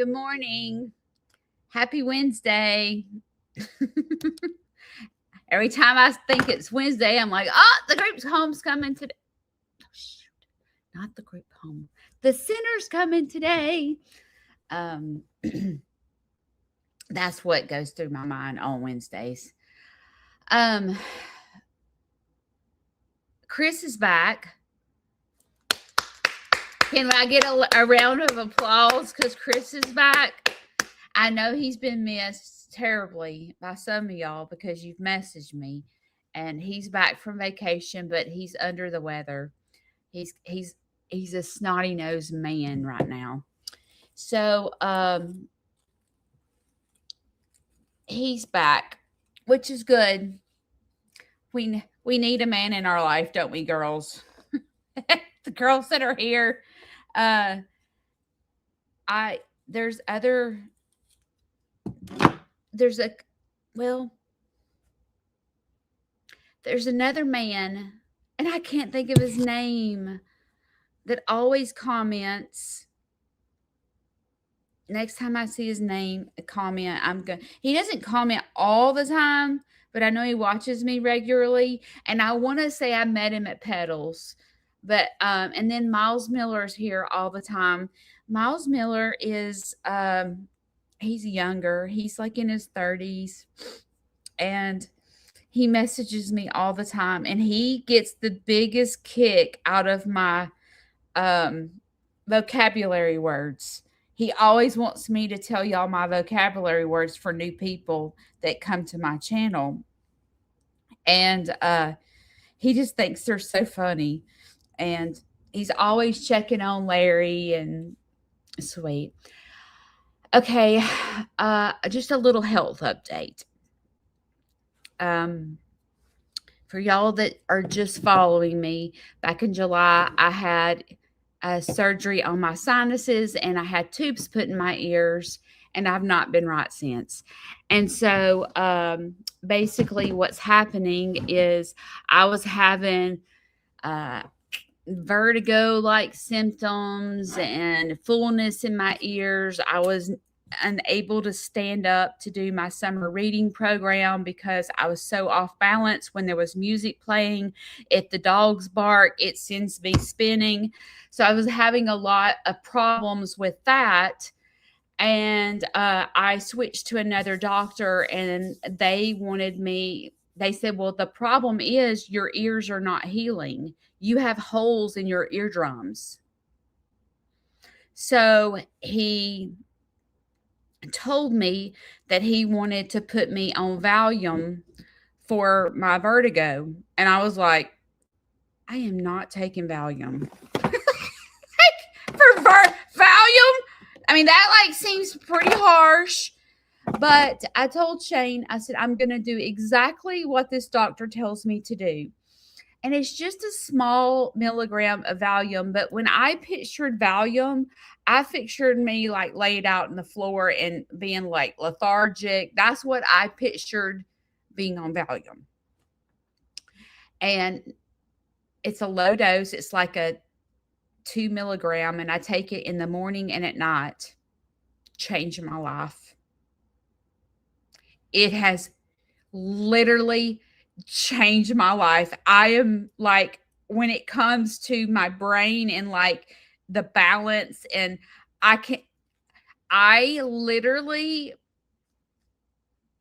Good morning. Happy Wednesday. Every time I think it's Wednesday, I'm like, oh, the group's home's coming today. Oh, shoot. Not the group home. The center's coming today. Um, that's what goes through my mind on Wednesdays. Chris is back. Can I get a round of applause because Chris is back? I know he's been missed terribly by some of y'all because you've messaged me, and he's back from vacation, but he's under the weather. He's a snotty nosed man right now. So he's back, which is good. We need a man in our life, don't we, girls? The girls that are here. There's other there's a well there's another man, and I can't think of his name, that always comments. Next time I see his name, a comment, he doesn't comment all the time, but I know he watches me regularly, and I want to say I met him at Pedals. But and then Miles Miller's here all the time. Miles Miller is he's younger. He's like in his 30s, and he messages me all the time, and he gets the biggest kick out of my vocabulary words. He always wants me to tell y'all my vocabulary words for new people that come to my channel. And he just thinks they're so funny. And he's always checking on Larry, and sweet. Okay, just a little health update. For y'all that are just following me, back in July, I had surgery on my sinuses, and I had tubes put in my ears, and I've not been right since. And so basically what's happening is I was having vertigo-like symptoms and fullness in my ears. I was unable to stand up to do my summer reading program because I was so off balance when there was music playing. If the dogs bark, it sends me spinning. So I was having a lot of problems with that. And I switched to another doctor, and they said, well, the problem is your ears are not healing. You have holes in your eardrums. So he told me that he wanted to put me on Valium for my vertigo. And I was like, I am not taking Valium. For Valium? I mean, that seems pretty harsh. But I told Shane, I said, I'm going to do exactly what this doctor tells me to do. And it's just a small milligram of Valium. But when I pictured Valium, I pictured me laid out on the floor and being lethargic. That's what I pictured being on Valium. And it's a low dose. It's like a 2 milligram, and I take it in the morning and at night. Changed my life. It has literally changed my life. I am when it comes to my brain and the balance, and I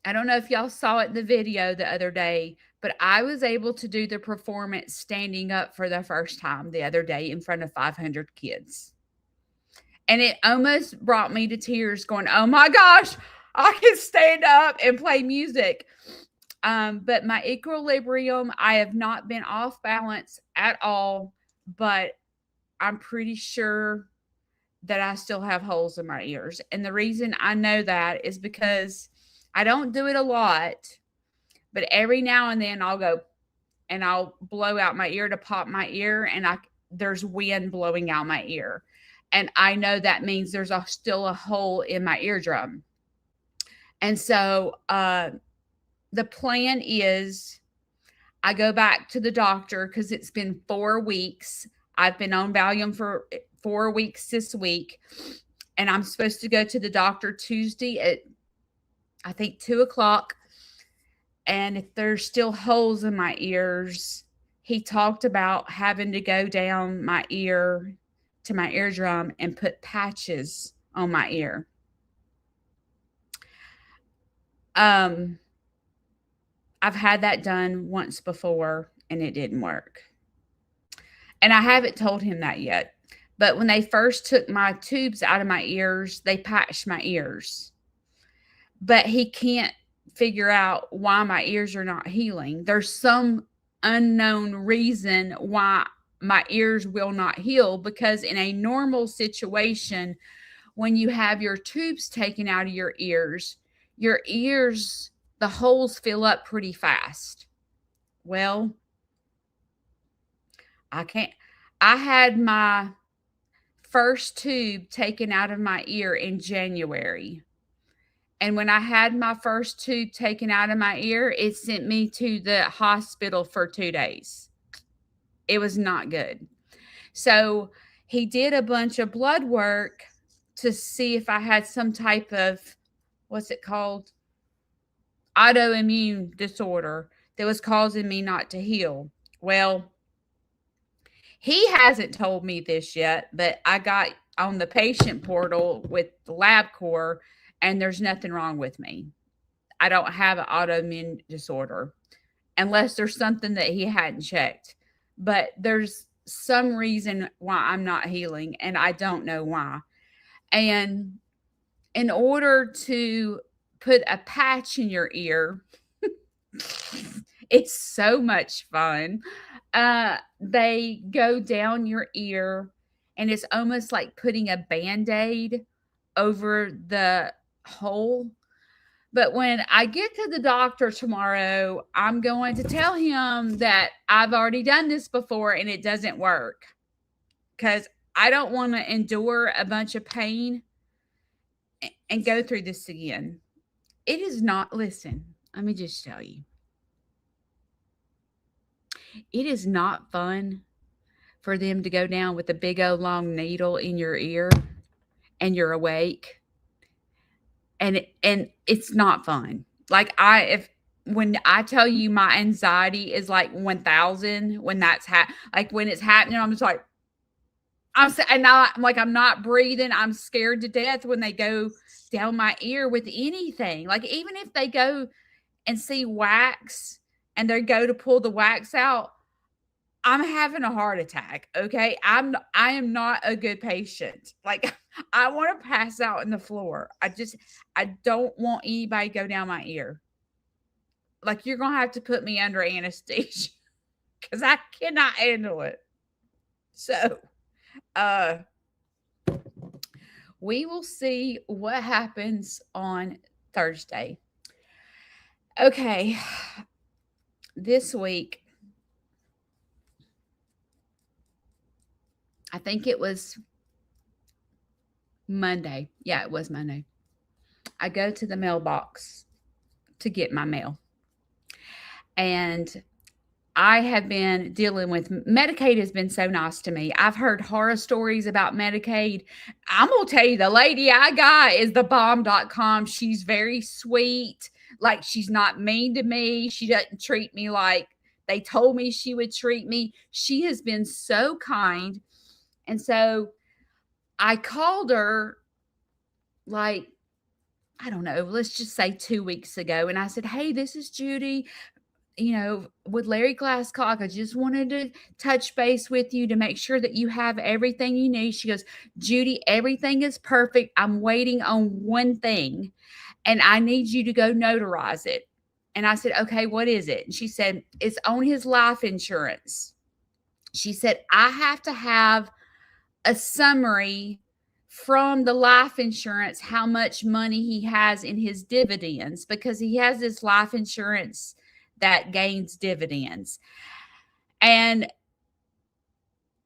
don't know if y'all saw it in the video the other day, but I was able to do the performance standing up for the first time the other day in front of 500 kids. And it almost brought me to tears, going, oh my gosh, I can stand up and play music. But my equilibrium, I have not been off balance at all, but I'm pretty sure that I still have holes in my ears. And the reason I know that is because I don't do it a lot, but every now and then I'll go and I'll blow out my ear to pop my ear, and there's wind blowing out my ear. And I know that means there's still a hole in my eardrum. And so the plan is I go back to the doctor because it's been 4 weeks. I've been on Valium for 4 weeks this week. and I'm supposed to go to the doctor Tuesday at, I think, 2 o'clock. And if there's still holes in my ears, he talked about having to go down my ear to my eardrum and put patches on my ear. I've had that done once before and it didn't work. And I haven't told him that yet. But when they first took my tubes out of my ears, they patched my ears. But he can't figure out why my ears are not healing. There's some unknown reason why my ears will not heal, because in a normal situation, when you have your tubes taken out of your ears, the holes fill up pretty fast. Well, I had my first tube taken out of my ear in January. And when I had my first tube taken out of my ear, it sent me to the hospital for 2 days. It was not good. So he did a bunch of blood work to see if I had some type of, what's it called? Autoimmune disorder that was causing me not to heal. Well, he hasn't told me this yet, but I got on the patient portal with the LabCorp, and there's nothing wrong with me. I don't have an autoimmune disorder unless there's something that he hadn't checked. But there's some reason why I'm not healing, and I don't know why. And in order to put a patch in your ear, it's so much fun. They go down your ear, and it's almost like putting a Band-Aid over the hole. But when I get to the doctor tomorrow, I'm going to tell him that I've already done this before and it doesn't work, because I don't want to endure a bunch of pain and go through this again. It is not, listen, let me just tell you, it is not fun for them to go down with a big old long needle in your ear and you're awake. And it's not fun. Like when I tell you my anxiety is like 1,000 when that's like when it's happening, I'm just like, I'm like, I'm not breathing. I'm scared to death when they go down my ear with anything. Like, even if they go and see wax and they go to pull the wax out, I'm having a heart attack. Okay. I am not a good patient. Like, I want to pass out in the floor. I don't want anybody to go down my ear. Like, you're going to have to put me under anesthesia because I cannot handle it. So, we will see what happens on Thursday. Okay. This week, I think it was Monday. Yeah, it was Monday. I go to the mailbox to get my mail. And I have been dealing with Medicaid. Has been so nice to me. I've heard horror stories about Medicaid. I'm going to tell you, the lady I got is the bomb.com. She's very sweet. Like, she's not mean to me. She doesn't treat me like they told me she would treat me. She has been so kind. And so I called her, like, I don't know, let's just say 2 weeks ago. And I said, hey, this is Judy, with Larry Glasscock. I just wanted to touch base with you to make sure that you have everything you need. She goes, Judy, everything is perfect. I'm waiting on one thing, and I need you to go notarize it. And I said, okay, what is it? And she said, it's on his life insurance. She said, I have to have a summary from the life insurance, how much money he has in his dividends, because he has this life insurance that gains dividends. And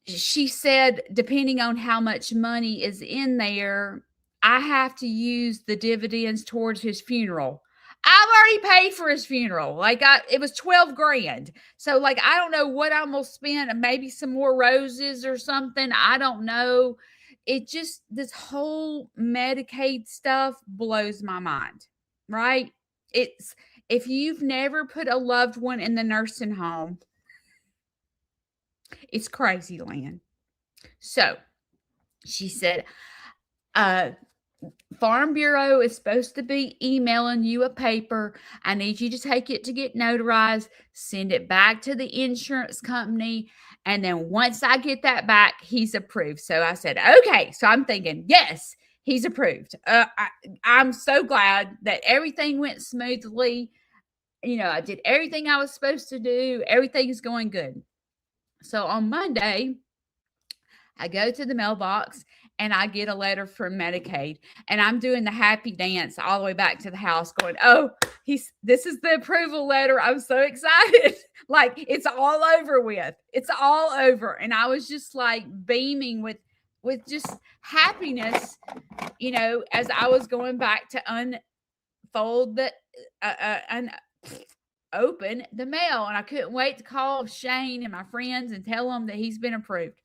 she said, depending on how much money is in there, I have to use the dividends towards his funeral. I've already paid for his funeral. Like, it was 12 grand. So, like, I don't know what I'm going to spend. Maybe some more roses or something. I don't know. it just this whole Medicaid stuff blows my mind, right? It's if you've never put a loved one in the nursing home, it's crazy land. So she said, uh, Farm Bureau is supposed to be emailing you a paper. I need you to take it to get notarized, send it back to the insurance company. And then once I get that back, he's approved. So I said, okay. So I'm thinking, yes, he's approved. I'm so glad that everything went smoothly. I did everything I was supposed to do. Everything is going good. So on Monday, I go to the mailbox and I get a letter from Medicaid, and I'm doing the happy dance all the way back to the house going, "Oh, this is the approval letter. I'm so excited." Like it's all over with. It's all over. And I was just like beaming with just happiness, as I was going back to unfold the open the mail, and I couldn't wait to call Shane and my friends and tell them that he's been approved.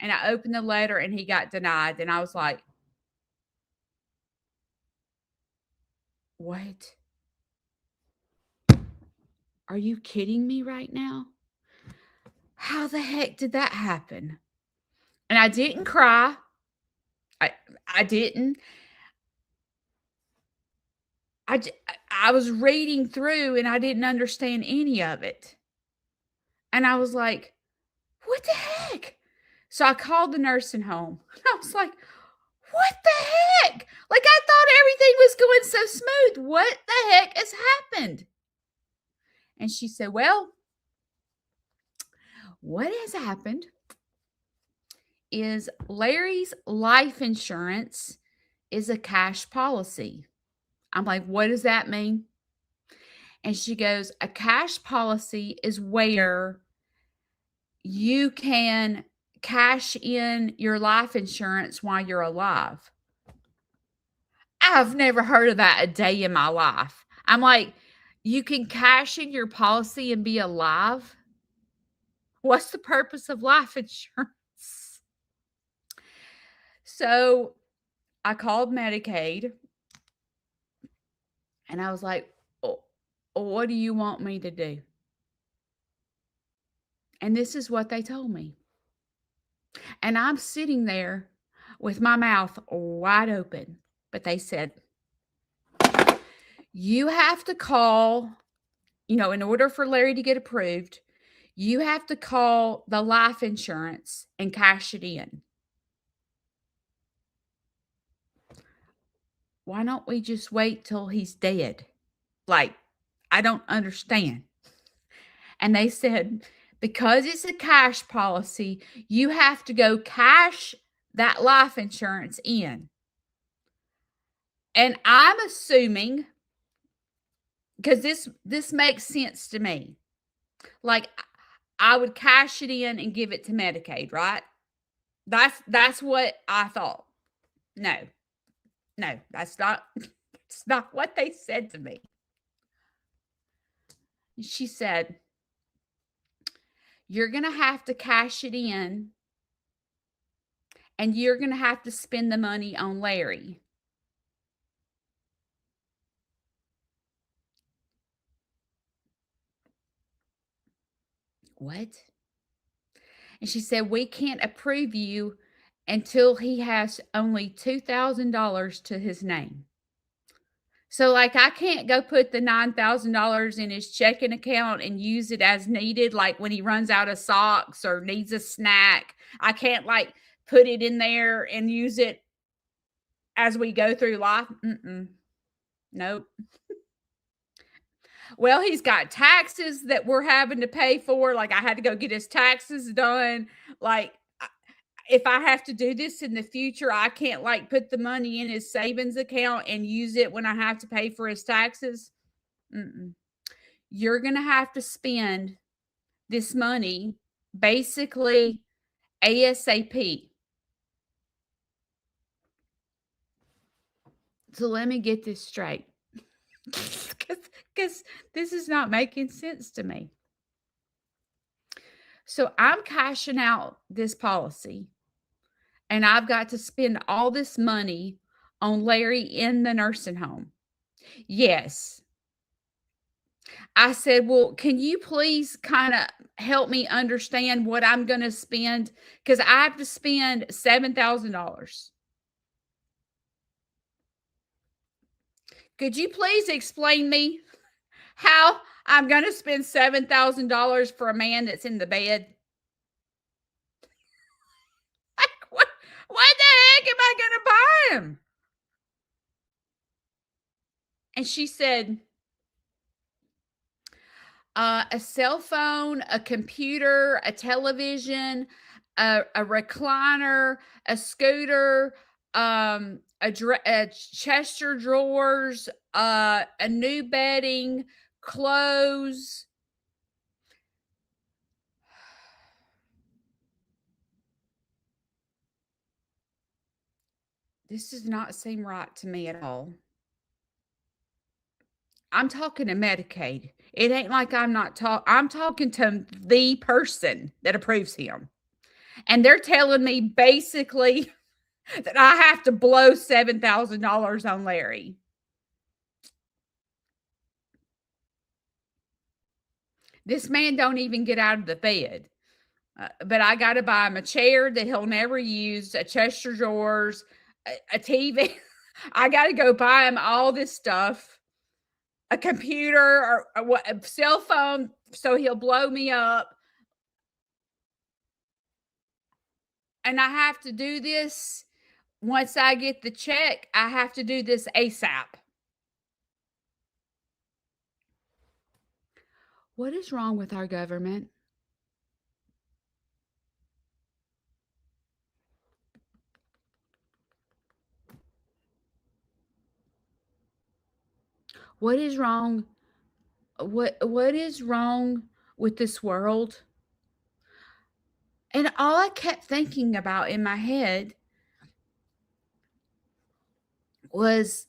And I opened the letter and he got denied. And I was like, what? Are you kidding me right now? How the heck did that happen? And I didn't cry. I didn't. I was reading through and I didn't understand any of it. And I was like, what the heck? So I called the nursing home. I was like, what the heck? Like I thought everything was going so smooth. What the heck has happened? And she said, well, what has happened is Larry's life insurance is a cash policy. I'm like, what does that mean? And she goes, a cash policy is where you can cash in your life insurance while you're alive. I've never heard of that a day in my life. I'm like, you can cash in your policy and be alive? What's the purpose of life insurance? So I called Medicaid and I was like, oh, what do you want me to do? And this is what they told me. And I'm sitting there with my mouth wide open. But they said, you have to call, in order for Larry to get approved, you have to call the life insurance and cash it in. Why don't we just wait till he's dead? Like, I don't understand. And they said, because it's a cash policy, you have to go cash that life insurance in. And I'm assuming, because this makes sense to me, like I would cash it in and give it to Medicaid, right? That's what I thought. No, that's not what they said to me. She said, you're going to have to cash it in and you're going to have to spend the money on Larry. What? And she said, we can't approve you until he has only $2,000 to his name. So, like, I can't go put the $9,000 in his checking account and use it as needed, like when he runs out of socks or needs a snack. I can't, like, put it in there and use it as we go through life. Nope. Well, he's got taxes that we're having to pay for. Like, I had to go get his taxes done. Like, if I have to do this in the future, I can't like put the money in his savings account and use it when I have to pay for his taxes. You're going to have to spend this money basically ASAP. So let me get this straight. Because this is not making sense to me. So I'm cashing out this policy and I've got to spend all this money on Larry in the nursing home. Yes. I said, "Well, can you please kinda help me understand what I'm gonna spend? Because I have to spend $7,000. Could you please explain me how I'm gonna spend $7,000 for a man that's in the bed? Like, what the heck am I gonna buy him?" And she said, a cell phone, a computer, a television, a recliner, a scooter, a Chester drawers, a new bedding, clothes. This does not seem right to me at all. I'm talking to Medicaid. It ain't like I'm talking to the person that approves him. And they're telling me basically that I have to blow $7,000 on Larry. This man don't even get out of the bed. But I got to buy him a chair that he'll never use, a chest of drawers, a TV. I got to go buy him all this stuff, a computer or a cell phone, so he'll blow me up. And I have to do this once I get the check. I have to do this ASAP. What is wrong with our government? What is wrong? What is wrong with this world? And all I kept thinking about in my head was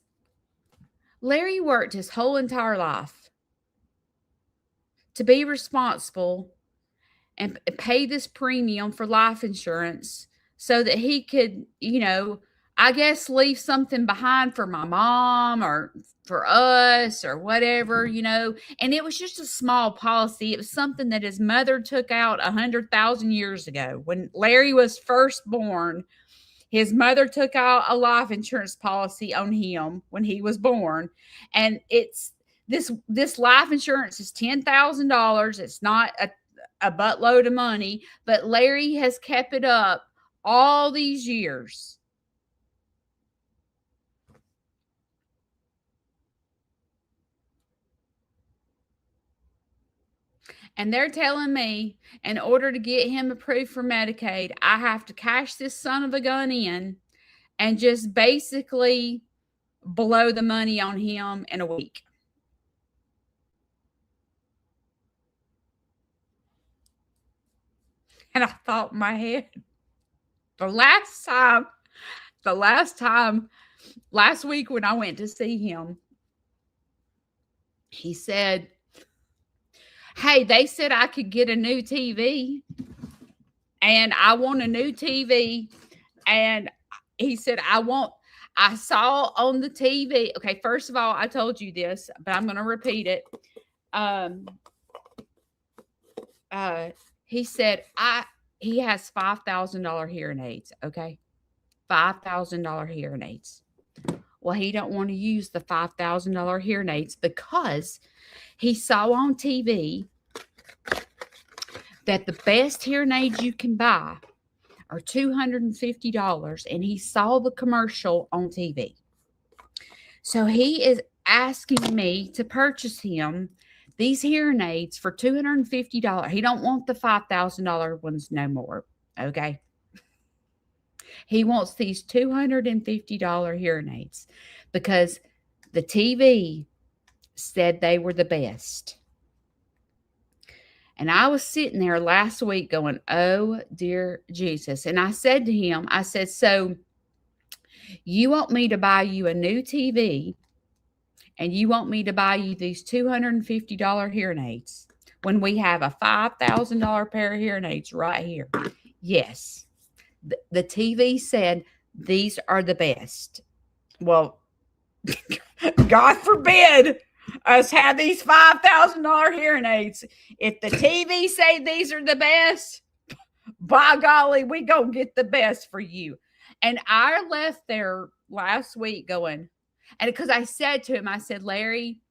Larry worked his whole entire life to be responsible and pay this premium for life insurance so that he could, I guess leave something behind for my mom or for us or whatever. And it was just a small policy. It was something that his mother took out 100,000 years ago when Larry was first born. His mother took out a life insurance policy on him when he was born, and it's this life insurance is $10,000. It's not a buttload of money, but Larry has kept it up all these years. And they're telling me in order to get him approved for Medicaid, I have to cash this son of a gun in and just basically blow the money on him in a week. And I thought in my head, the last time, last week when I went to see him, he said, "Hey, they said I could get a new TV and I want a new TV." And he said, I saw on the TV. Okay, first of all, I told you this, but I'm going to repeat it. He said, he has $5,000 hearing aids. Okay. $5,000 hearing aids. Well, he don't want to use the $5,000 hearing aids because he saw on TV that the best hearing aids you can buy are $250, and he saw the commercial on TV. So he is asking me to purchase him these hearing aids for $250. He don't want the $5,000 ones no more. Okay. He wants these $250 hearing aids because the TV said they were the best. And I was sitting there last week going, "Oh, dear Jesus." And I said to him, I said, "So you want me to buy you a new TV and you want me to buy you these $250 hearing aids when we have a $5,000 pair of hearing aids right here?" "Yes, The TV said these are the best. Well, God forbid us have these $5,000 hearing aids. If the TV say these are the best, by golly, we gonna get the best for you. And I left there last week going, and because I said to him, I said, Larry,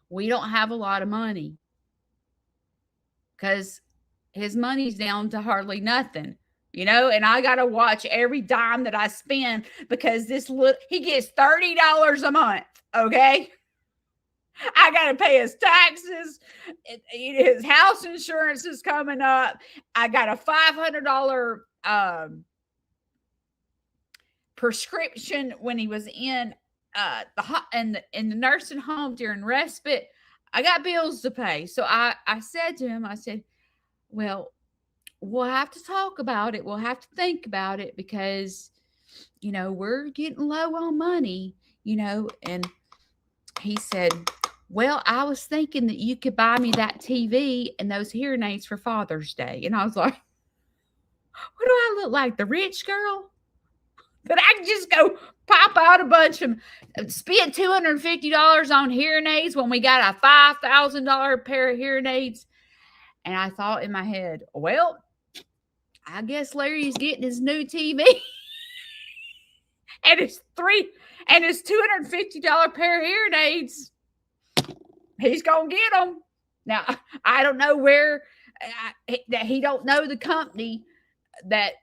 we don't have a lot of money because his money's down to hardly nothing, and I got to watch every dime that I spend because he gets $30 a month. Okay. I got to pay his taxes. His house insurance is coming up. I got a $500 prescription when he was in the nursing home during respite. I got bills to pay. So I said to him, I said, well, we'll have to talk about it. We'll have to think about it because, we're getting low on money, and he said, well, I was thinking that you could buy me that TV and those hearing aids for Father's Day. And I was like, what do I look like? The rich girl? That I can just go pop out a bunch of, spend $250 on hearing aids when we got a $5,000 pair of hearing aids. And I thought in my head, well, I guess Larry's getting his new TV and his $250 pair of hearing aids. He's going to get them. Now, I don't know where, that he don't know the company that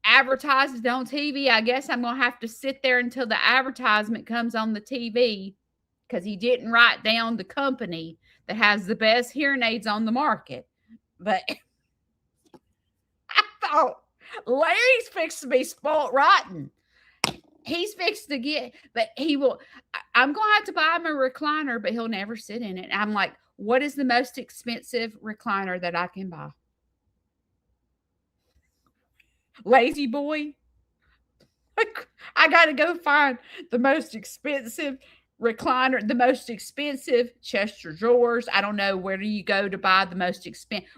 advertises on TV. I guess I'm going to have to sit there until the advertisement comes on the TV because he didn't write down the company that has the best hearing aids on the market. But I thought, Larry's fixed to be spoiled rotten. He's fixed to get, but I'm going to have to buy him a recliner, but he'll never sit in it. I'm like, what is the most expensive recliner that I can buy? Lazy boy. I got to go find the most expensive recliner, the most expensive chest of drawers. I don't know where do you go to buy the most expensive.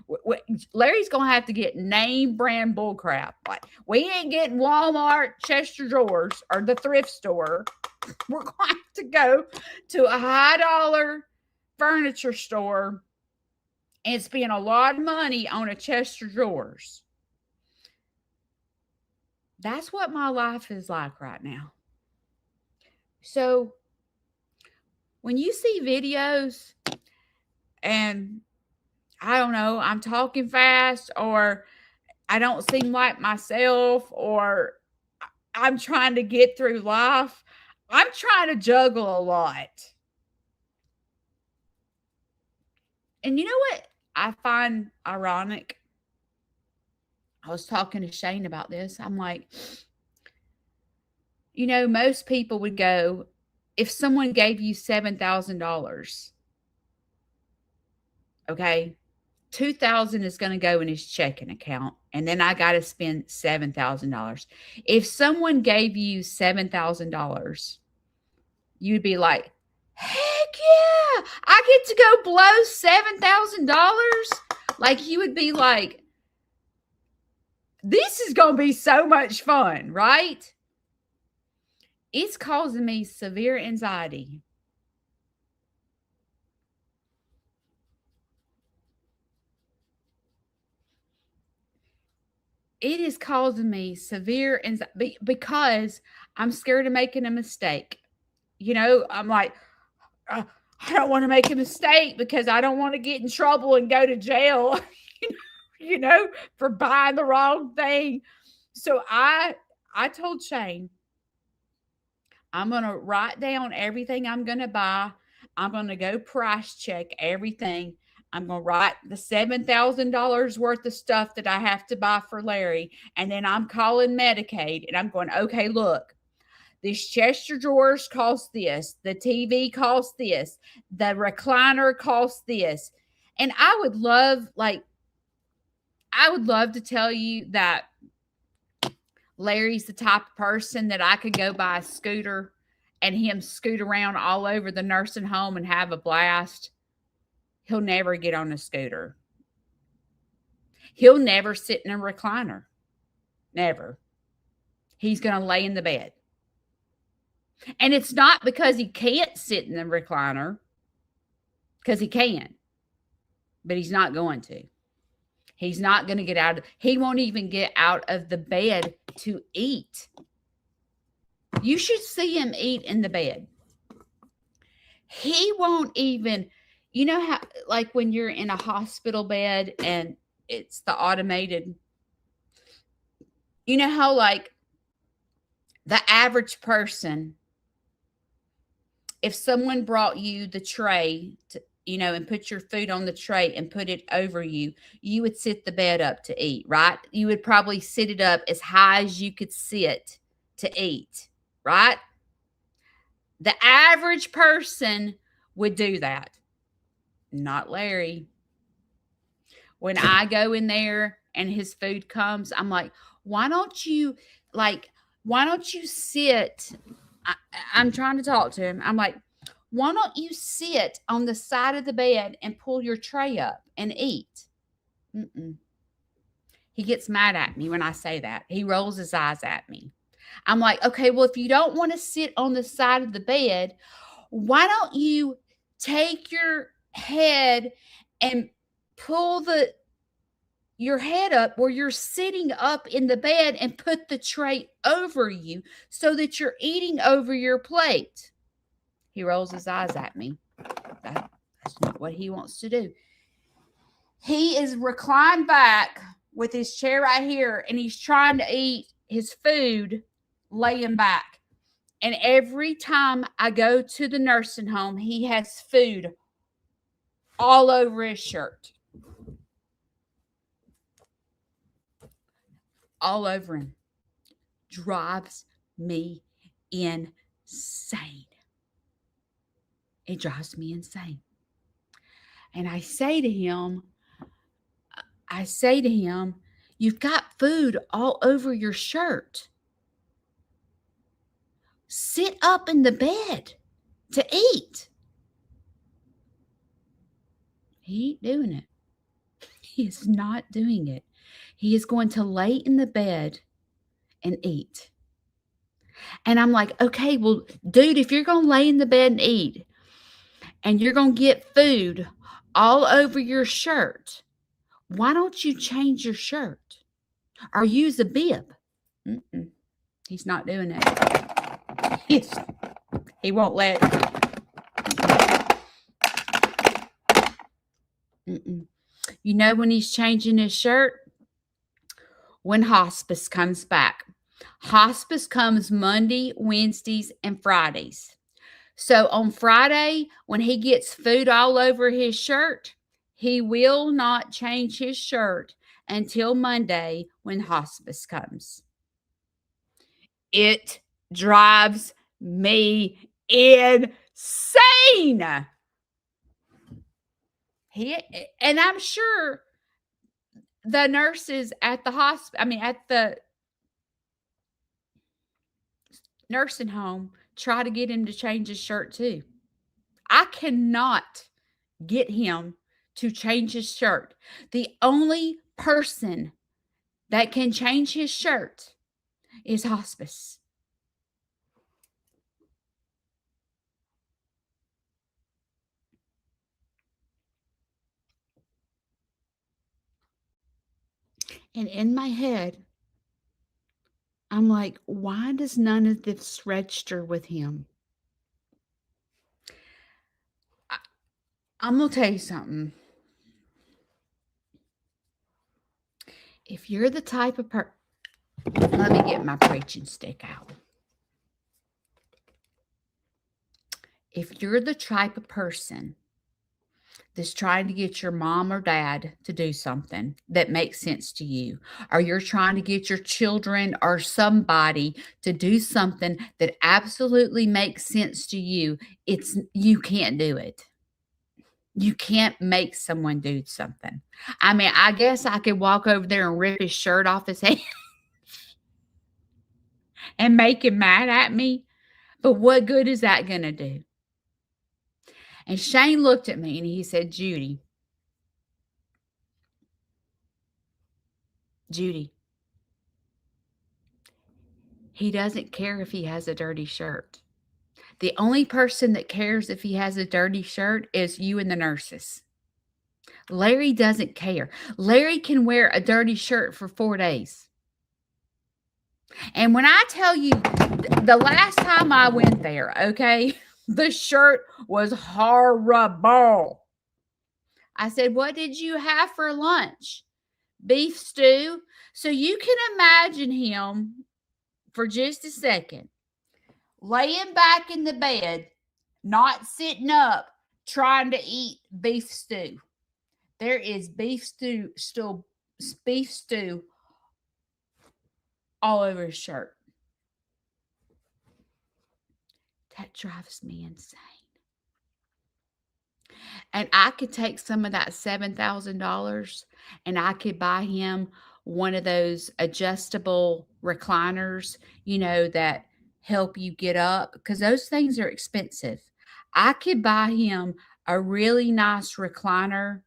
Larry's gonna have to get name brand bull crap. Like, we ain't getting Walmart chest of drawers or the thrift store. We're going to have to go to a high dollar furniture store and spend a lot of money on a chest of drawers. That's what my life is like right now. So when you see videos and I don't know, I'm talking fast or I don't seem like myself or I'm trying to get through life, I'm trying to juggle a lot. And you know what I find ironic? I was talking to Shane about this. I'm like, most people would go, if someone gave you $7,000, okay, $2,000 is going to go in his checking account, and then I got to spend $7,000. If someone gave you $7,000, you'd be like, heck yeah, I get to go blow $7,000. Like, you would be like, this is going to be so much fun, right? It's causing me severe anxiety. It is causing me severe anxiety because I'm scared of making a mistake. I'm like, I don't want to make a mistake because I don't want to get in trouble and go to jail, for buying the wrong thing. So I told Shane, I'm going to write down everything I'm going to buy. I'm going to go price check everything. I'm going to write the $7,000 worth of stuff that I have to buy for Larry. And then I'm calling Medicaid and I'm going, okay, look, this chest of drawers costs this. The TV costs this. The recliner costs this. And I would love to tell you that Larry's the type of person that I could go buy a scooter and him scoot around all over the nursing home and have a blast. He'll never get on a scooter. He'll never sit in a recliner. Never. He's going to lay in the bed. And it's not because he can't sit in the recliner, because he can, but he's not going to. He's not going to get out. He won't even get out of the bed to eat. You should see him eat in the bed. He won't even, you know how, like when you're in a hospital bed and it's the automated, you know how like the average person, if someone brought you the tray to, and put your food on the tray and put it over you, you would sit the bed up to eat, right? You would probably sit it up as high as you could sit to eat, right? The average person would do that. Not Larry. When I go in there and his food comes, I'm like, why don't you sit? I'm trying to talk to him. I'm like, why don't you sit on the side of the bed and pull your tray up and eat? Mm-mm. He gets mad at me when I say that. He rolls his eyes at me. I'm like, okay, well, if you don't want to sit on the side of the bed, why don't you take your head and pull your head up where you're sitting up in the bed and put the tray over you so that you're eating over your plate? He rolls his eyes at me. That's not what he wants to do. He is reclined back with his chair right here, and he's trying to eat his food laying back. And every time I go to the nursing home, he has food all over his shirt. All over him. Drives me insane. It drives me insane. And I say to him, you've got food all over your shirt. Sit up in the bed to eat. He ain't doing it. He is not doing it. He is going to lay in the bed and eat. And I'm like, okay, well, dude, if you're going to lay in the bed and eat, and you're going to get food all over your shirt, why don't you change your shirt or use a bib? Mm-mm. He's not doing it. He won't let. Mm-mm. You know when he's changing his shirt? When hospice comes back. Hospice comes Monday, Wednesdays, and Fridays. So on Friday, when he gets food all over his shirt, he will not change his shirt until Monday when hospice comes. It drives me insane. And I'm sure the nurses at the at the nursing home try to get him to change his shirt too. I cannot get him to change his shirt. The only person that can change his shirt is hospice. And in my head, I'm like, why does none of this register with him? I'm going to tell you something. If you're the type of person, let me get my preaching stick out. If you're the type of person that's trying to get your mom or dad to do something that makes sense to you, or you're trying to get your children or somebody to do something that absolutely makes sense to you, you can't do it. You can't make someone do something. I guess I could walk over there and rip his shirt off his head and make him mad at me, but what good is that going to do? And Shane looked at me and he said, Judy, He doesn't care if he has a dirty shirt. The only person that cares if he has a dirty shirt is you and the nurses. Larry doesn't care. Larry can wear a dirty shirt for 4 days. And when I tell you the last time I went there, okay, the shirt was horrible. I said, "What did you have for lunch?" "Beef stew." So you can imagine him for just a second laying back in the bed, not sitting up, trying to eat beef stew. There is beef stew all over his shirt. That drives me insane. And I could take some of that $7,000 and I could buy him one of those adjustable recliners, that help you get up because those things are expensive. I could buy him a really nice recliner,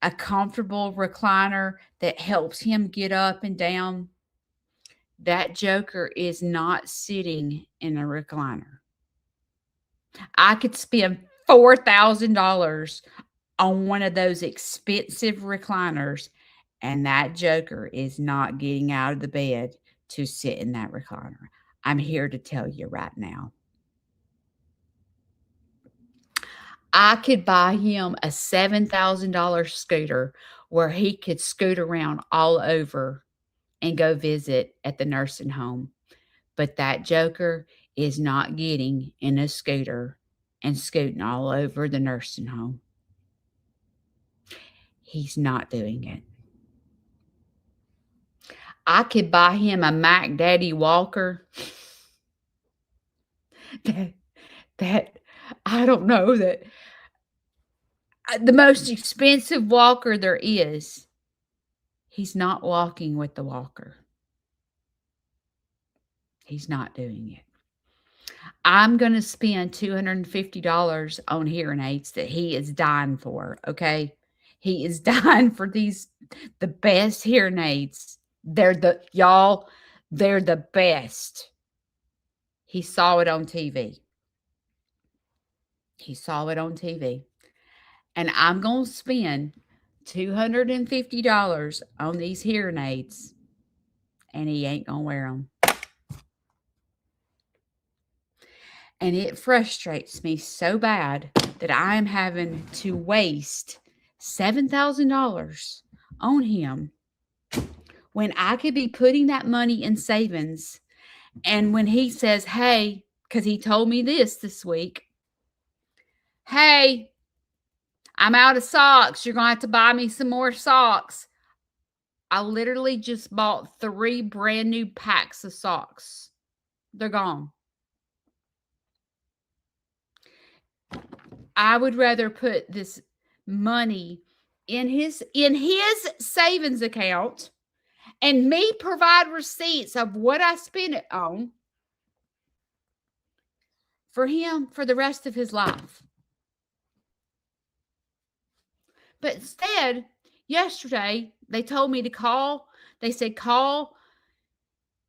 a comfortable recliner that helps him get up and down. That joker is not sitting in a recliner. I could spend $4,000 on one of those expensive recliners, and that joker is not getting out of the bed to sit in that recliner. I'm here to tell you right now. I could buy him a $7,000 scooter where he could scoot around all over and go visit at the nursing home. But that joker is not getting in a scooter and scooting all over the nursing home. He's not doing it. I could buy him a Mac Daddy walker that I don't know that the most expensive walker there is. He's not walking with the walker. He's not doing it. I'm going to spend $250 on hearing aids that he is dying for, okay? He is dying for the best hearing aids. They're the best. He saw it on TV. He saw it on TV. And I'm going to spend $250 on these hearing aids, and he ain't going to wear them. And it frustrates me so bad that I am having to waste $7,000 on him when I could be putting that money in savings. And when he says, "Hey," because he told me this week, "Hey, I'm out of socks. You're going to have to buy me some more socks." I literally just bought 3 brand new packs of socks. They're gone. I would rather put this money in his savings account and me provide receipts of what I spent it on for him for the rest of his life. But instead, yesterday, they told me to call. They said, call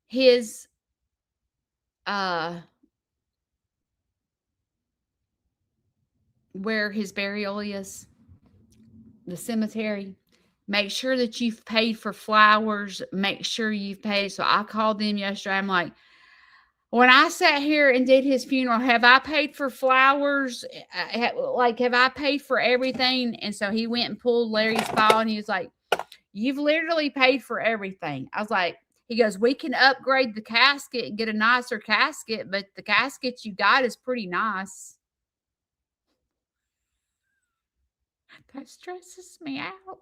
his where his burial is, the cemetery. Make sure that you've paid for flowers. Make sure you've paid. So I called them yesterday. I'm like, when I sat here and did his funeral, have I paid for flowers? Have I paid for everything? And so he went and pulled Larry's file and he was like, "You've literally paid for everything." I was like, he goes, "We can upgrade the casket and get a nicer casket, but the casket you got is pretty nice." That stresses me out.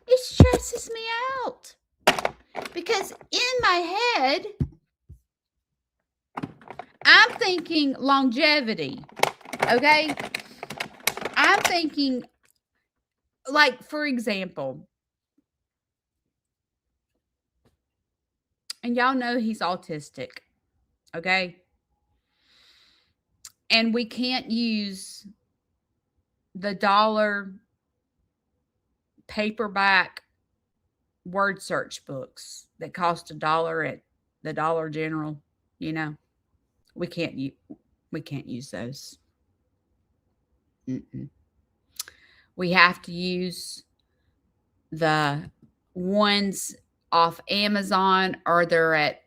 It stresses me out. Because in my head, I'm thinking longevity, okay? I'm thinking, like, for example, and y'all know he's autistic, okay? And we can't use the dollar paperback word search books that cost $1 at the Dollar General, you know, we can't we can't use those. Mm-mm. We have to use the ones off Amazon, or they're at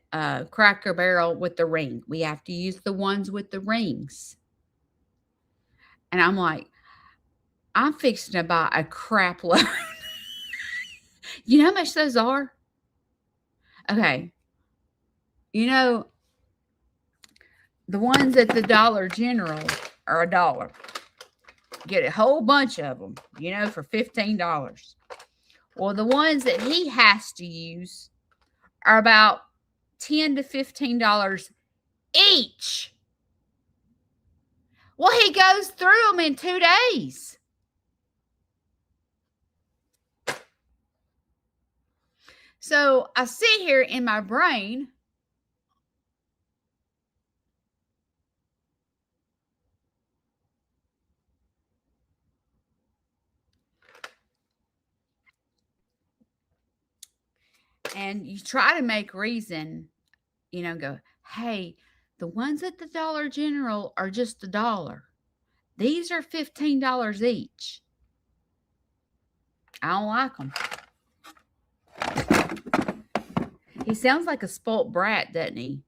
Cracker Barrel with the ring. We have to use the ones with the rings. And I'm like, I'm fixing to buy a crap load. You know how much those are? Okay. You know, the ones at the Dollar General are $1. Get a whole bunch of them, you know, for $15. Well, the ones that he has to use are about $10 to $15 each. Well, he goes through them in 2 days. So I sit here in my brain and you try to make reason, you know, go, hey, the ones at the Dollar General are just $1. These are $15 each. I don't like them. He sounds like a spoilt brat, doesn't he?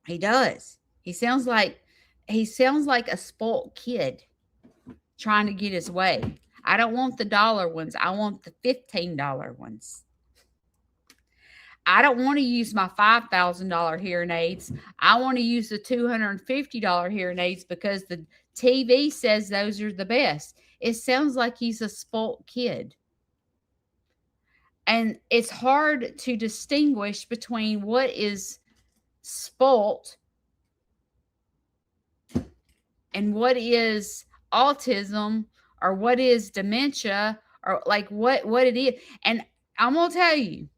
He does. He sounds like a spoilt kid trying to get his way. I don't want the dollar ones. I want the $15 ones. I don't want to use my $5,000 hearing aids. I want to use the $250 hearing aids because the TV says those are the best. It sounds like he's a spoilt kid. And it's hard to distinguish between what is spoilt and what is autism or what is dementia or like what it is. And I'm going to tell you,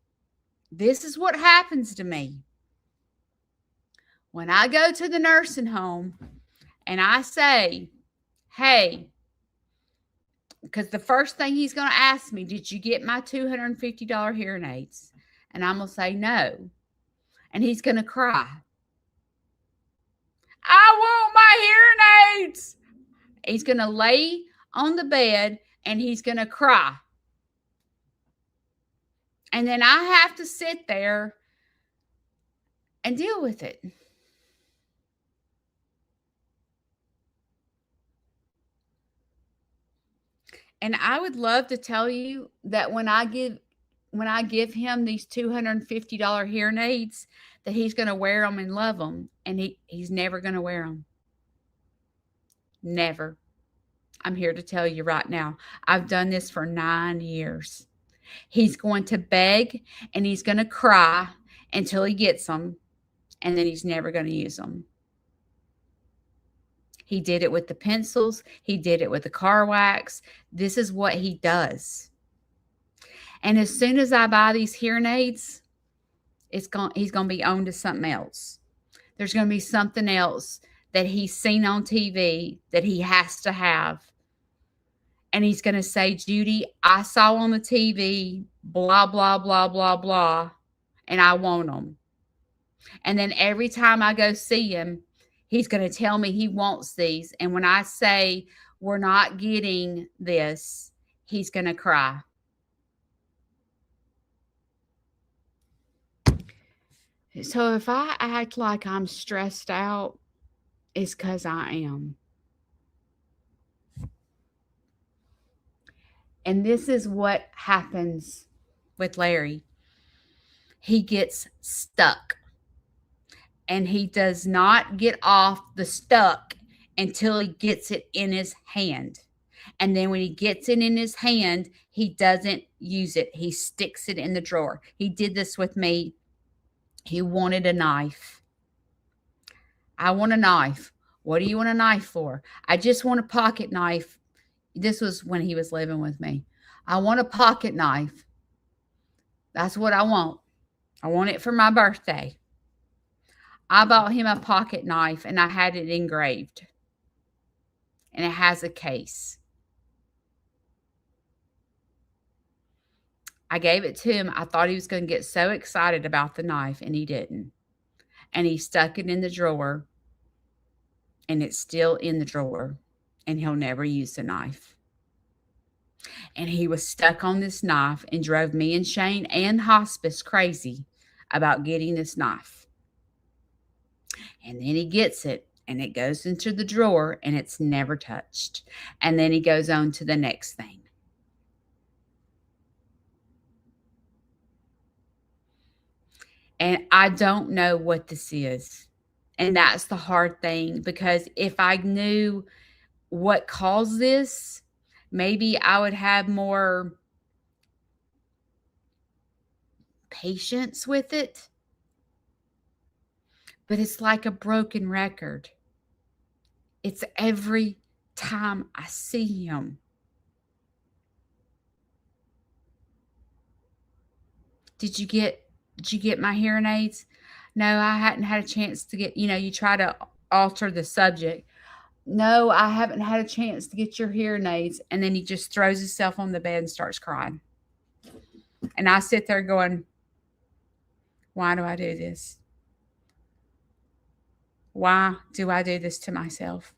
this is what happens to me. When I go to the nursing home and I say, hey, because the first thing he's going to ask me, did you get my $250 hearing aids? And I'm going to say no. And he's going to cry. I want my hearing aids. He's going to lay on the bed and he's going to cry. And then I have to sit there and deal with it. And I would love to tell you that when I give him these $250 hearing aids, that he's going to wear them and love them, and he's never going to wear them. Never. I'm here to tell you right now. I've done this for 9 years. He's going to beg and he's going to cry until he gets them, and then he's never going to use them. He did it with the pencils. He did it with the car wax. This is what he does. And as soon as I buy these hearing aids, he's going to be on to something else. There's going to be something else that he's seen on TV that he has to have. And he's going to say, Judy, I saw on the TV, blah, blah, blah, blah, blah, and I want them. And then every time I go see him, he's going to tell me he wants these. And when I say, we're not getting this, he's going to cry. So if I act like I'm stressed out, it's because I am. And this is what happens with Larry. He gets stuck. And he does not get off the stuck until he gets it in his hand. And then when he gets it in his hand, he doesn't use it. He sticks it in the drawer. He did this with me. He wanted a knife. I want a knife. What do you want a knife for? I just want a pocket knife. This was when he was living with me. I want a pocket knife. That's what I want. I want it for my birthday. I bought him a pocket knife and I had it engraved. And it has a case. I gave it to him. I thought he was going to get so excited about the knife, and he didn't. And he stuck it in the drawer, and it's still in the drawer, and he'll never use the knife. And he was stuck on this knife and drove me and Shane and hospice crazy about getting this knife. And then he gets it, and it goes into the drawer, and it's never touched. And then he goes on to the next thing. And I don't know what this is. And that's the hard thing, because if I knew what caused this, maybe I would have more patience with it. But it's like a broken record. It's every time I see him. Did you get my hearing aids? No, I hadn't had a chance to get, you try to alter the subject. No, I haven't had a chance to get your hearing aids. And then he just throws himself on the bed and starts crying. And I sit there going, why do I do this? Why do I do this to myself?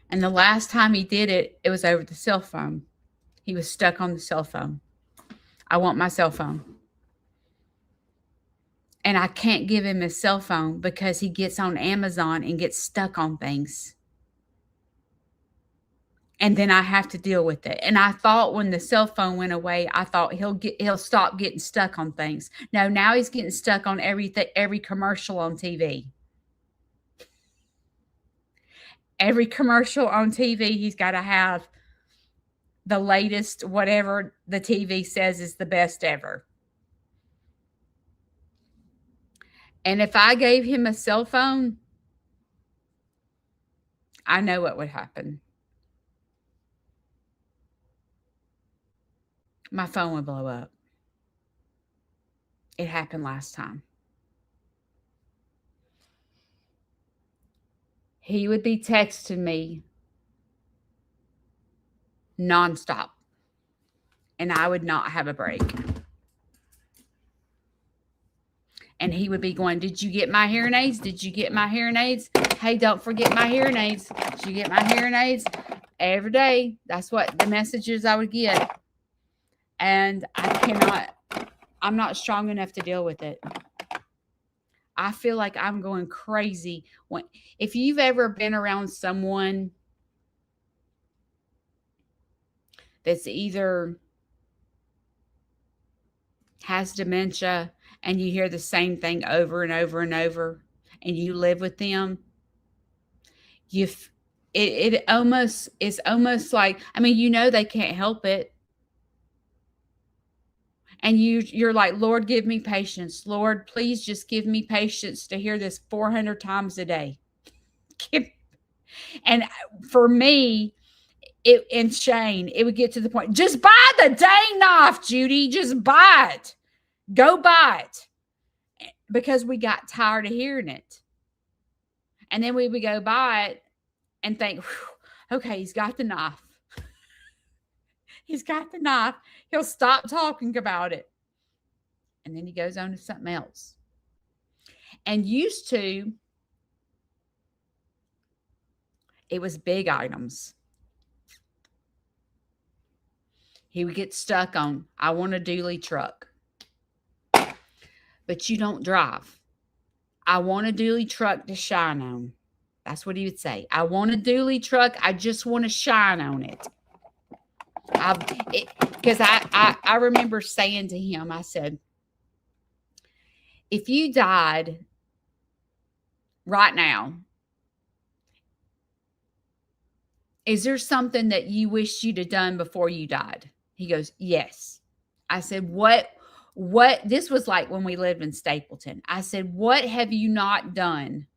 And the last time he did it, it was over the cell phone. He was stuck on the cell phone. I want my cell phone. And I can't give him his cell phone because he gets on Amazon and gets stuck on things. And then I have to deal with it. And I thought when the cell phone went away, I thought he'll stop getting stuck on things. No, now he's getting stuck on every commercial on TV. Every commercial on TV, he's got to have the latest, whatever the TV says is the best ever. And if I gave him a cell phone, I know what would happen. My phone would blow up. It happened last time. He would be texting me nonstop, and I would not have a break. And he would be going, did you get my hearing aids? Did you get my hearing aids? Hey, don't forget my hearing aids. Did you get my hearing aids? Every day. That's what the messages I would get. And I'm not strong enough to deal with it. I feel like I'm going crazy. If you've ever been around someone that's either has dementia and you hear the same thing over and over and over, and you live with them, it's almost like, they can't help it. And you're like, Lord, give me patience. Lord, please just give me patience to hear this 400 times a day. And for me, and Shane, it would get to the point, just buy the dang knife, Judy. Just buy it. Go buy it. Because we got tired of hearing it. And then we would go buy it and think, okay, he's got the knife. He's got the knife. He'll stop talking about it. And then he goes on to something else. And used to, it was big items. He would get stuck on, I want a dually truck. But you don't drive. I want a dually truck to shine on. That's what he would say. I want a dually truck. I just want to shine on it. Because I remember saying to him, I said, if you died right now, is there something that you wish you'd have done before you died? He goes, yes. I said, what, this was like when we lived in Stapleton. I said, what have you not done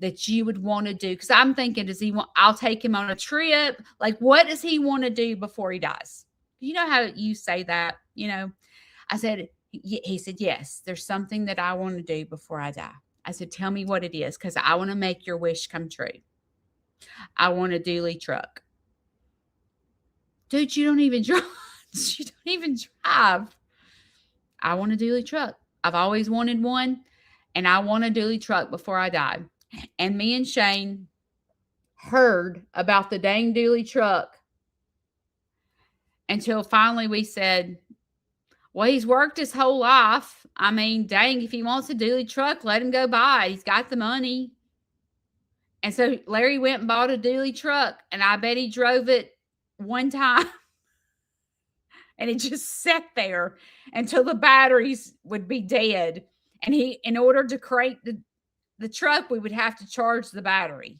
that you would want to do? Because I'm thinking, I'll take him on a trip. Like, what does he want to do before he dies? You know how you say that, I said, he said, yes, there's something that I want to do before I die. I said, tell me what it is, because I want to make your wish come true. I want a dually truck. Dude, you don't even drive. You don't even drive. I want a dually truck. I've always wanted one, and I want a dually truck before I die. And me and Shane heard about the dang dually truck until finally we said, well, he's worked his whole life. I mean, dang, if he wants a dually truck, let him go buy. He's got the money. And so Larry went and bought a dually truck, and I bet he drove it one time and it just sat there until the batteries would be dead. And in order to crank the truck, we would have to charge the battery.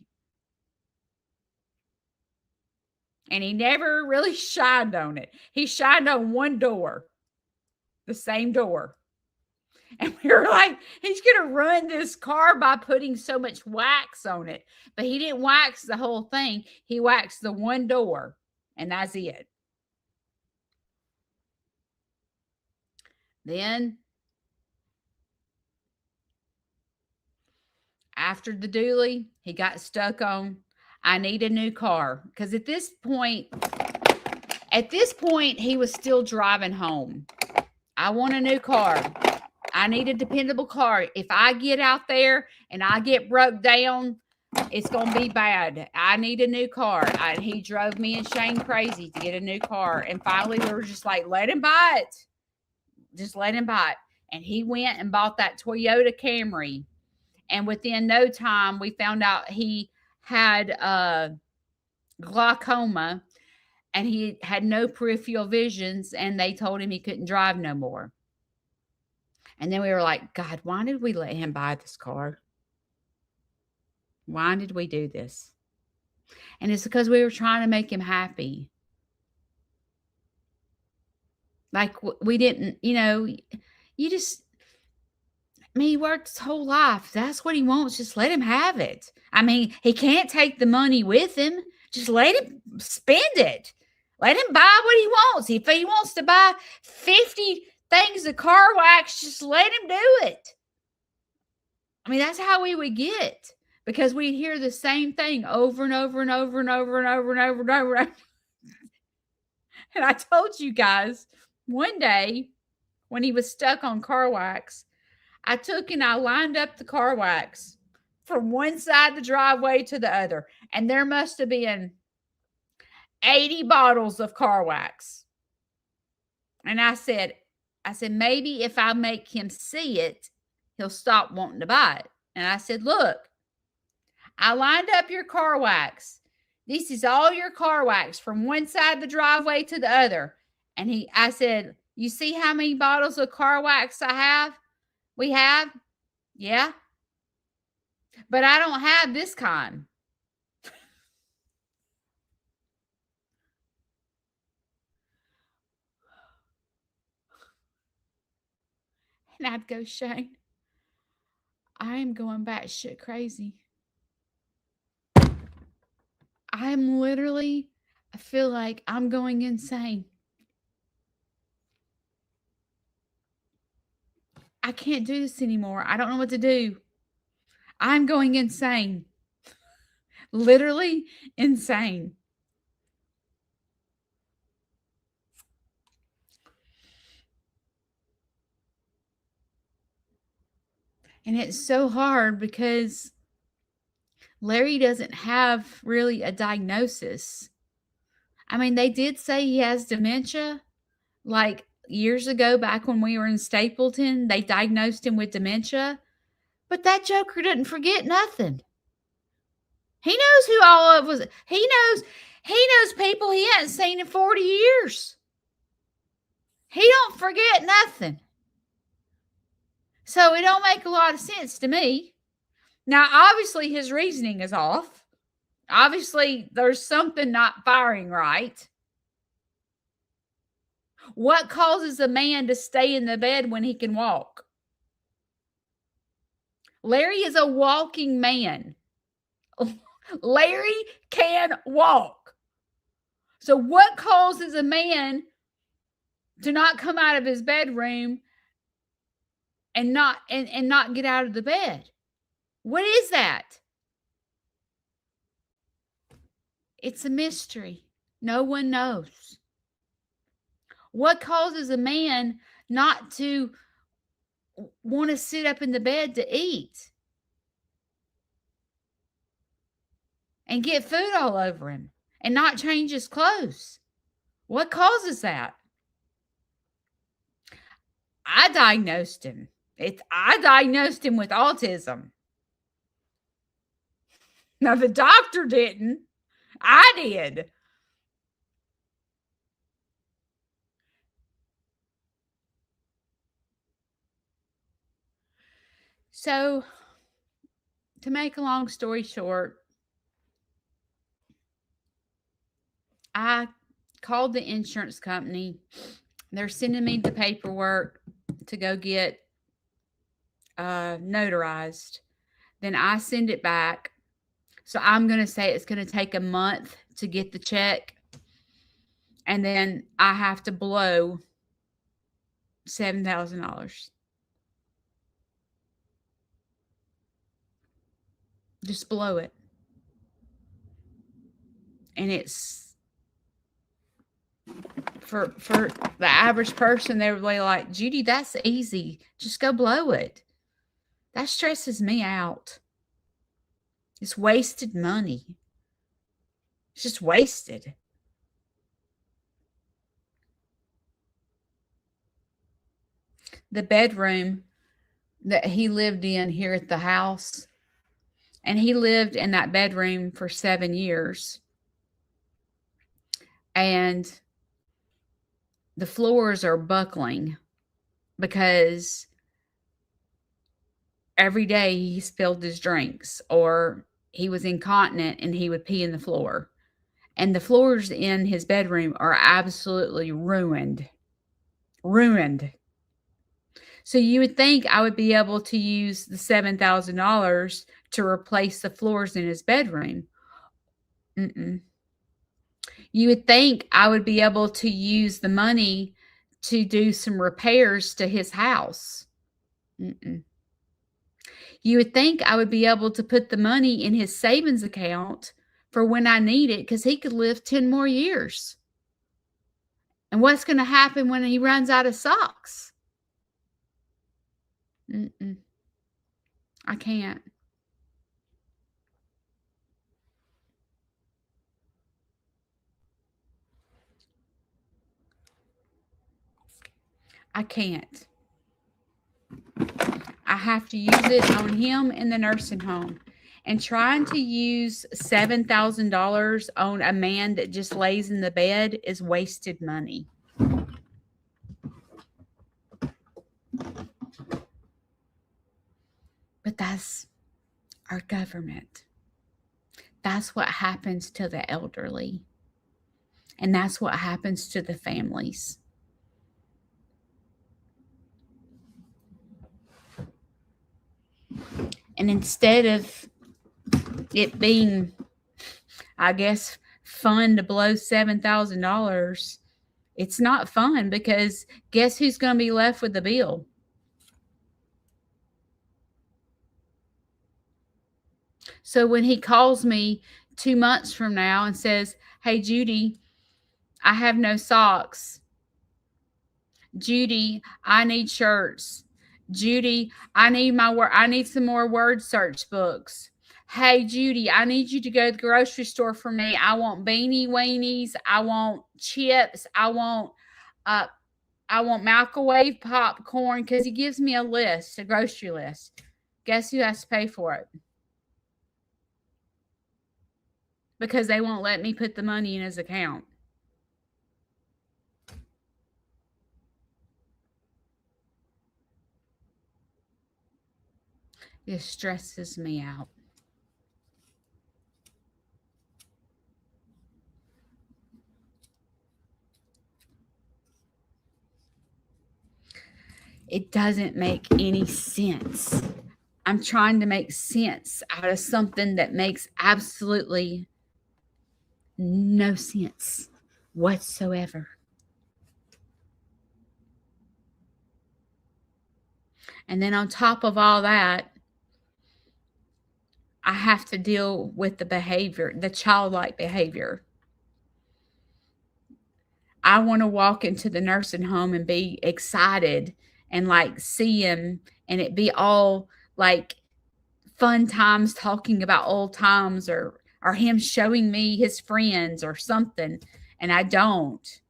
And he never really shined on it. He shined on one door, the same door. And we were like, he's going to run this car by putting so much wax on it. But he didn't wax the whole thing. He waxed the one door, and that's it. Then, after the dually, he got stuck on, I need a new car. Because at this point, he was still driving home. I want a new car. I need a dependable car. If I get out there and I get broke down, it's going to be bad. I need a new car. He drove me and Shane crazy to get a new car. And finally, we were just like, let him buy it. Just let him buy it. And he went and bought that Toyota Camry. And within no time, we found out he had glaucoma and he had no peripheral visions. And they told him he couldn't drive no more. And then we were like, God, why did we let him buy this car? Why did we do this? And it's because we were trying to make him happy. Like we didn't, you just, he worked his whole life. That's what he wants. Just let him have it. I mean, he can't take the money with him. Just let him spend it. Let him buy what he wants. If he wants to buy 50 things of car wax, just let him do it. I mean, that's how we would get, because we'd hear the same thing over and over and over and over and over and over and over. And I told you guys one day when he was stuck on car wax, I took and I lined up the car wax from one side of the driveway to the other. And there must have been 80 bottles of car wax. And I said, maybe if I make him see it, he'll stop wanting to buy it. And I said, look, I lined up your car wax. This is all your car wax from one side of the driveway to the other. And I said, you see how many bottles of car wax we have? Yeah. But I don't have this kind. And I'd go, Shane, I am going batshit crazy. I feel like I'm going insane. I can't do this anymore. I don't know what to do. I'm going insane. Literally insane. And it's so hard because Larry doesn't have really a diagnosis. I mean, they did say he has dementia. Like years ago, back when we were in Stapleton, they diagnosed him with dementia. But that joker didn't forget nothing. He knows who all of us. He knows people he hadn't seen in 40 years. He don't forget nothing. So it don't make a lot of sense to me. Now, obviously, his reasoning is off. Obviously, there's something not firing right. What causes a man to stay in the bed when he can walk? Larry is a walking man. Larry can walk. So what causes a man to not come out of his bedroom and not get out of the bed? What is that? It's a mystery. No one knows. What causes a man not to want to sit up in the bed to eat and get food all over him and not change his clothes? What causes that? I diagnosed him. I diagnosed him with autism. Now the doctor didn't. I did. So, to make a long story short, I called the insurance company. They're sending me the paperwork to go get notarized. Then I send it back. So I'm going to say it's going to take a month to get the check. And then I have to blow $7,000. Just blow it. And it's for the average person, they're really like, Judy, that's easy. Just go blow it. That stresses me out. It's wasted money. It's just wasted. The bedroom that he lived in here at the house, and he lived in that bedroom for 7 years. And the floors are buckling because every day he spilled his drinks or he was incontinent and he would pee in the floor. And the floors in his bedroom are absolutely ruined. Ruined. So you would think I would be able to use the $7,000 to replace the floors in his bedroom. Mm-mm. You would think I would be able to use the money to do some repairs to his house. Mm-mm. You would think I would be able to put the money in his savings account for when I need it because he could live 10 more years. And what's going to happen when he runs out of socks? Mm-mm. I can't. I can't. I have to use it on him in the nursing home. And trying to use $7,000 on a man that just lays in the bed is wasted money. But that's our government. That's what happens to the elderly. And that's what happens to the families. And instead of it being, I guess, fun to blow $7,000, it's not fun because guess who's going to be left with the bill? So when he calls me 2 months from now and says, "Hey, Judy, I have no socks. Judy, I need shirts. Judy, I need some more word search books. Hey, Judy, I need you to go to the grocery store for me. I want beanie weenies. I want chips. Uh, I want microwave popcorn," because he gives me a list, a grocery list. Guess who has to pay for it? Because they won't let me put the money in his account. It stresses me out. It doesn't make any sense. I'm trying to make sense out of something that makes absolutely no sense whatsoever. And then on top of all that, I have to deal with the behavior, the childlike behavior. I want to walk into the nursing home and be excited and like see him and it be all like fun times talking about old times or him showing me his friends or something, and I don't.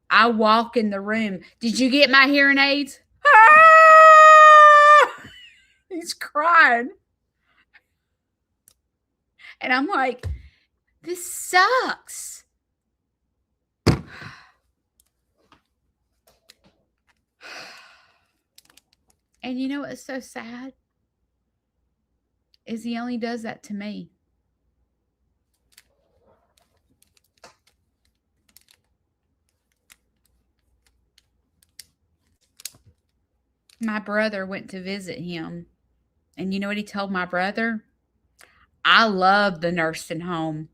I walk in the room. Did you get my hearing aids? Ah! He's crying. And I'm like, this sucks. And you know what's so sad? Is he only does that to me. My brother went to visit him. And you know what he told my brother? I love the nursing home.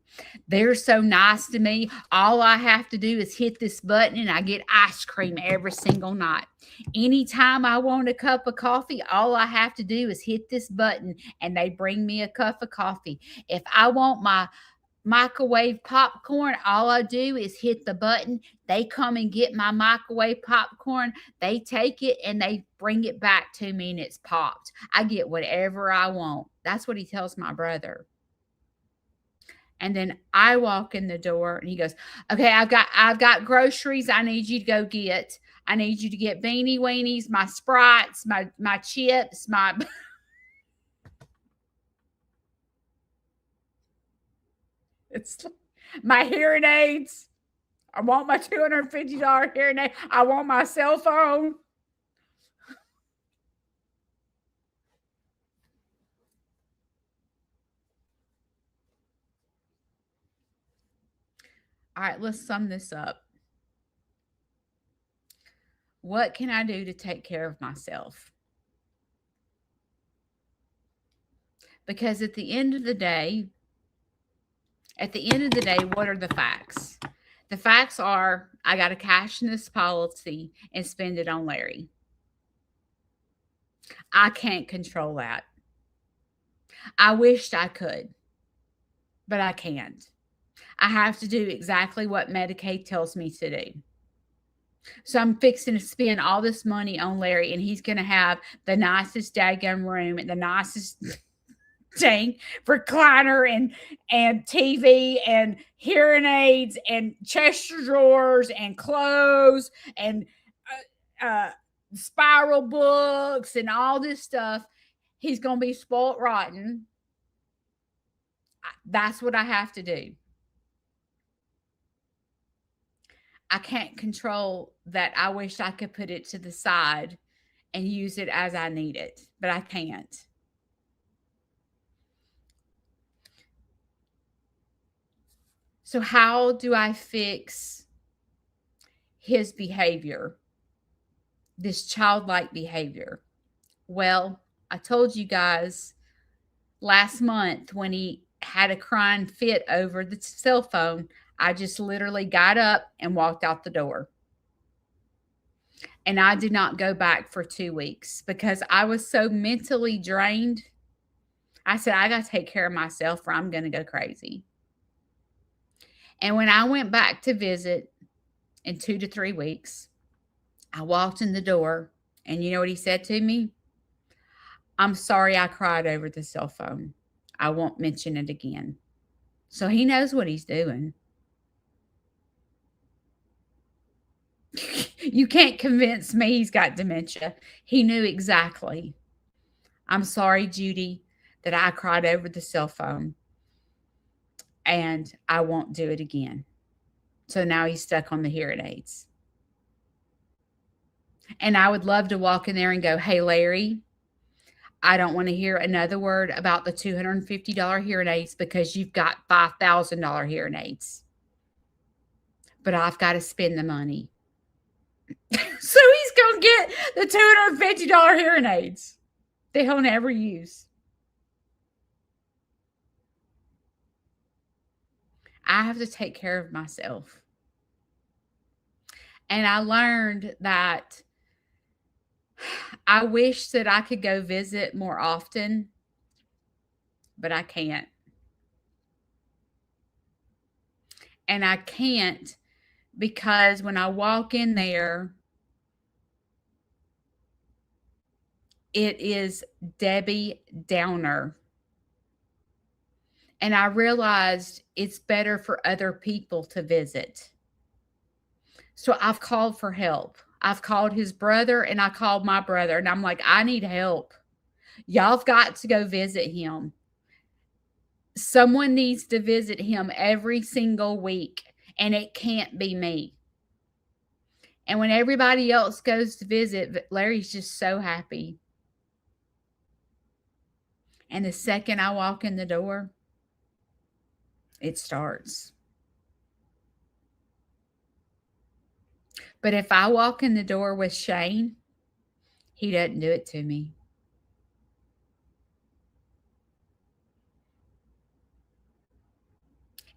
They're so nice to me. All I have to do is hit this button and I get ice cream every single night. Anytime I want a cup of coffee, all I have to do is hit this button and they bring me a cup of coffee. If I want my microwave popcorn, all I do is hit the button. They come and get my microwave popcorn. They take it and they bring it back to me and it's popped. I get whatever I want. That's what he tells my brother. And then I walk in the door and he goes, "Okay, I've got groceries I need you to go get. I need you to get beanie weenies, my Sprites, my chips, my it's my hearing aids. I want my $250 hearing aid. I want my cell phone." All right, let's sum this up. What can I do to take care of myself? Because at the end of the day, what are the facts? The facts are I got to cash in this policy and spend it on Larry. I can't control that. I wished I could, but I can't. I have to do exactly what Medicaid tells me to do. So I'm fixing to spend all this money on Larry, and he's going to have the nicest daggum room and the nicest dang recliner and TV and hearing aids and chest drawers and clothes and spiral books and all this stuff. He's going to be spoiled rotten. That's what I have to do. I can't control that. I wish I could put it to the side and use it as I need it, but I can't. So, how do I fix his behavior, this childlike behavior? Well, I told you guys last month when he had a crying fit over the cell phone, I just literally got up and walked out the door. And I did not go back for 2 weeks because I was so mentally drained. I said, I got to take care of myself or I'm going to go crazy. And when I went back to visit in 2 to 3 weeks, I walked in the door and you know what he said to me? I'm sorry I cried over the cell phone. I won't mention it again. So he knows what he's doing. You can't convince me he's got dementia. He knew exactly. I'm sorry, Judy, that I cried over the cell phone and I won't do it again. So now he's stuck on the hearing aids. And I would love to walk in there and go, "Hey, Larry, I don't want to hear another word about the $250 hearing aids because you've got $5,000 hearing aids. But I've got to spend the money." So he's going to get the $250 hearing aids that he'll never use. I have to take care of myself. And I learned that I wish that I could go visit more often, but I can't. And I can't because when I walk in there, it is Debbie Downer. And I realized it's better for other people to visit. So I've called for help. I've called his brother and I called my brother, and I'm like, I need help. Y'all have got to go visit him. Someone needs to visit him every single week, and it can't be me. And when everybody else goes to visit, Larry's just so happy. And the second I walk in the door, it starts. But if I walk in the door with Shane, he doesn't do it to me.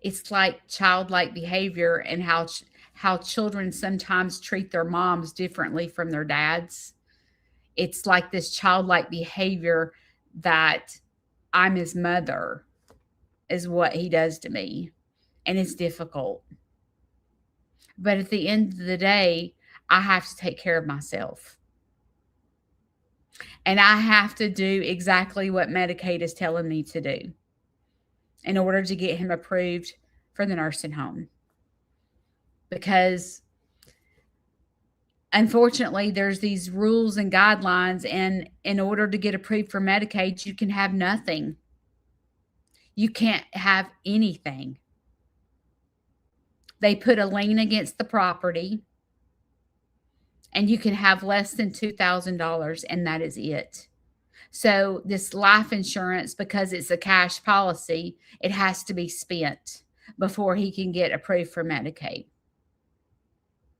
It's like childlike behavior and how children sometimes treat their moms differently from their dads. It's like this childlike behavior that I'm his mother is what he does to me, and it's difficult. But at the end of the day, I have to take care of myself. And I have to do exactly what Medicaid is telling me to do in order to get him approved for the nursing home. Because unfortunately, there's these rules and guidelines, and in order to get approved for Medicaid, you can have nothing. You can't have anything. They put a lien against the property, and you can have less than $2,000, and that is it. So this life insurance, because it's a cash policy, it has to be spent before he can get approved for Medicaid.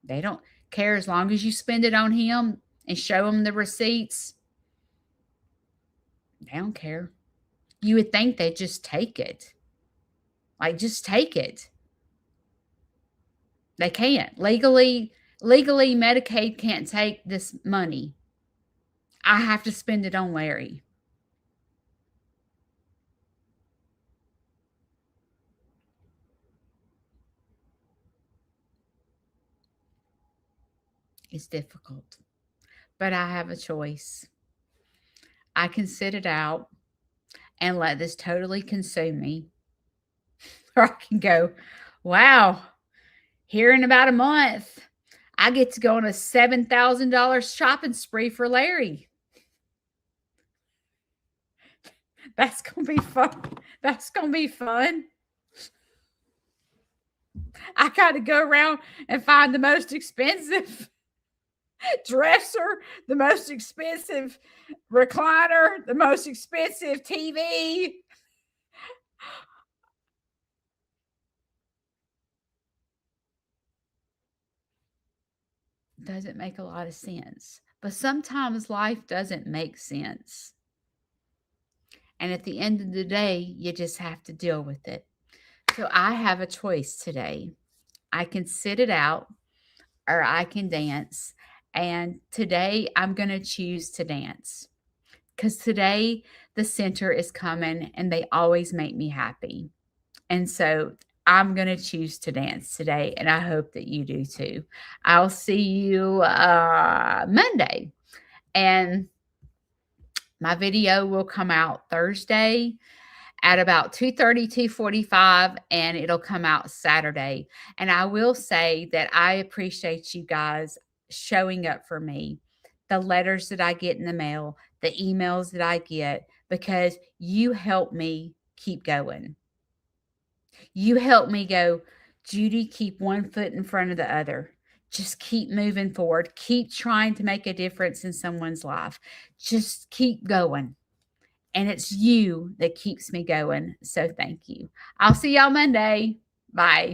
They don't care as long as you spend it on him and show them the receipts. They don't care. You would think they'd just take it. Like, just take it. They can't. Legally, Medicaid can't take this money. I have to spend it on Larry. It's difficult, but I have a choice. I can sit it out and let this totally consume me, or I can go, wow, here in about a month, I get to go on a $7,000 shopping spree for Larry. That's going to be fun. That's going to be fun. I got to go around and find the most expensive dresser, the most expensive recliner, the most expensive TV. Doesn't make a lot of sense. But sometimes life doesn't make sense. And at the end of the day, you just have to deal with it. So I have a choice today. I can sit it out or I can dance. And today I'm going to choose to dance because today the center is coming and they always make me happy. And so I'm going to choose to dance today. And I hope that you do too. I'll see you Monday. And my video will come out Thursday at about 2:30, 2:45, and it'll come out Saturday. And I will say that I appreciate you guys showing up for me, the letters that I get in the mail, the emails that I get, because you help me keep going. You help me go, Judy, keep one foot in front of the other. Just keep moving forward. Keep trying to make a difference in someone's life. Just keep going. And it's you that keeps me going. So thank you. I'll see y'all Monday. Bye.